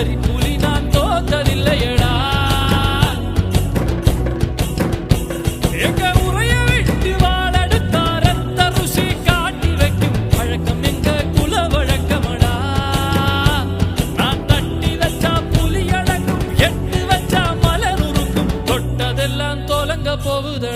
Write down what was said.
சரி புலி நான் தோத்ததில்லையடா. எங்க உரைய விட்டு வாழெடுத்தா ரத்த ருசி காட்டி வைக்கும் பழக்கம் எங்க குல வழக்கமடா. நான் தட்டி வச்சா புலி அடங்கும், எட்டு வச்சா மலர் உருக்கும், தொட்டதெல்லாம் தொலங்க போகுதடா.